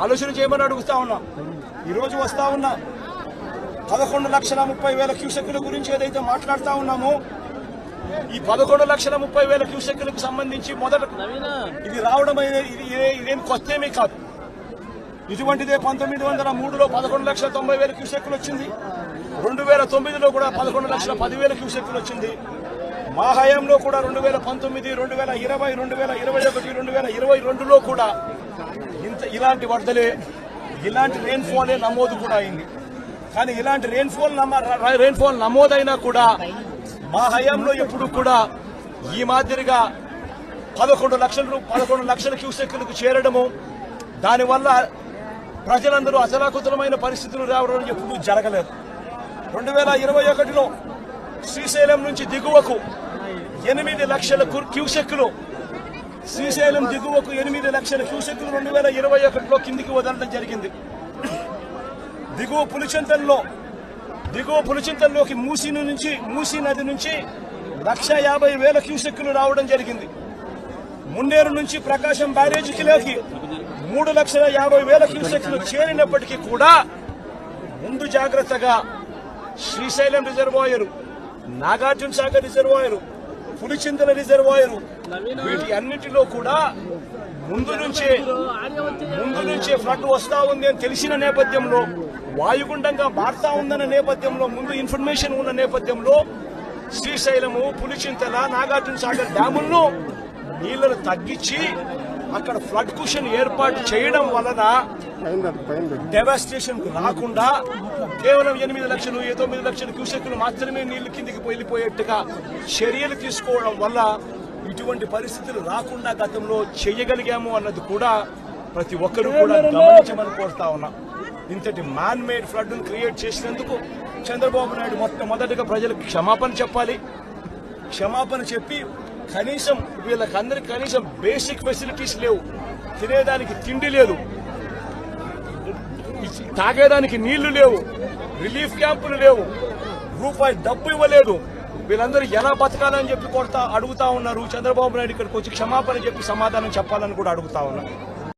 ఆలోచన చేయమని అడుగుతా ఉన్నా. ఈరోజు వస్తా ఉన్నా 11,30,000 క్యూసెక్కుల గురించి ఏదైతే మాట్లాడుతా ఉన్నామో ఈ 11,30,000 క్యూసెక్కులకు సంబంధించి మొదట ఇది రావడం ఇదేం కొత్తేమీ కాదు. ఇటువంటిదే 1903లో 11,90,000 క్యూసెక్కులు వచ్చింది. 2009లో కూడా 11,10,000 క్యూసెక్కులు వచ్చింది. మా హయాంలో కూడా 2019, 2020, 2021, 2022లో కూడా ఇలాంటి వరదలే ఇలాంటి రెయిన్ఫాలే నమోదు కూడా అయింది. కానీ ఇలాంటి రెయిన్ఫాల్ నమోదైనా కూడా మా హయాంలో ఎప్పుడు కూడా ఈ మాదిరిగా 11 లక్షల క్యూసెక్కులకు చేరడము, దానివల్ల ప్రజలందరూ అచలాకుతలమైన పరిస్థితులు రావడం ఎప్పుడూ జరగలేదు. 2021లో శ్రీశైలం నుంచి దిగువకు 8 లక్షల క్యూసెక్కులు, శ్రీశైలం దిగువకు 8 లక్షల క్యూసెక్కులు 2021లో కిందికి వదలడం జరిగింది. దిగువ పులిచింతల్లోకి మూసీ నది నుంచి 1,50,000 క్యూసెక్కులు రావడం జరిగింది. మున్నేరు నుంచి ప్రకాశం బ్యారేజీకి 3,50,000 క్యూసెక్కులు చేరినప్పటికీ కూడా ముందు జాగ్రత్తగా Srisailam reservoir, Nagarjuna Sagar reservoir, Pulichintala reservoir, వీటి అన్నిటిలో కూడా ముందు నుంచే ఫ్లడ్ వస్తా ఉంది అని తెలిసిన నేపథ్యంలో, వాయుగుండంగా మారుతా ఉందన్న నేపథ్యంలో, ముందు ఇన్ఫర్మేషన్ ఉన్న నేపథ్యంలో శ్రీశైలము, పులిచింతల, నాగార్జున సాగర్ డ్యాములను నీళ్లను తగ్గించి అక్కడ ఫ్లడ్ కుషన్ ఏర్పాటు చేయడం వలన డెవాస్టేషన్ రాకుండా కేవలం 8 లక్షలు 9 లక్షల క్యూసెక్కులు మాత్రమే నీళ్లు కిందికి వెళ్ళిపోయేట్టుగా చర్యలు తీసుకోవడం వల్ల ఇటువంటి పరిస్థితులు రాకుండా గతంలో చేయగలిగాము అన్నది కూడా ప్రతి ఒక్కరూ కూడా గమనించమని కోరుతా ఉన్నా. ఇంతటి మ్యాన్ మేడ్ ఫ్లడ్ ను క్రియేట్ చేసినందుకు చంద్రబాబు నాయుడు మొట్టమొదటిగా ప్రజలకు క్షమాపణ చెప్పాలి. క్షమాపణ చెప్పి కనీసం వీళ్ళకందరికి కనీసం బేసిక్ ఫెసిలిటీస్ లేవు, తినేదానికి తిండి లేదు, తాగేదానికి నీళ్లు లేవు, రిలీఫ్ క్యాంపులు లేవు, రూపాయి డబ్బు ఇవ్వలేదు. వీళ్ళందరూ ఎలా బతకాలని చెప్పి అడుగుతా ఉన్నారు. చంద్రబాబు నాయుడు ఇక్కడికి వచ్చి క్షమాపణ చెప్పి సమాధానం చెప్పాలని కూడా అడుగుతా ఉన్నారు.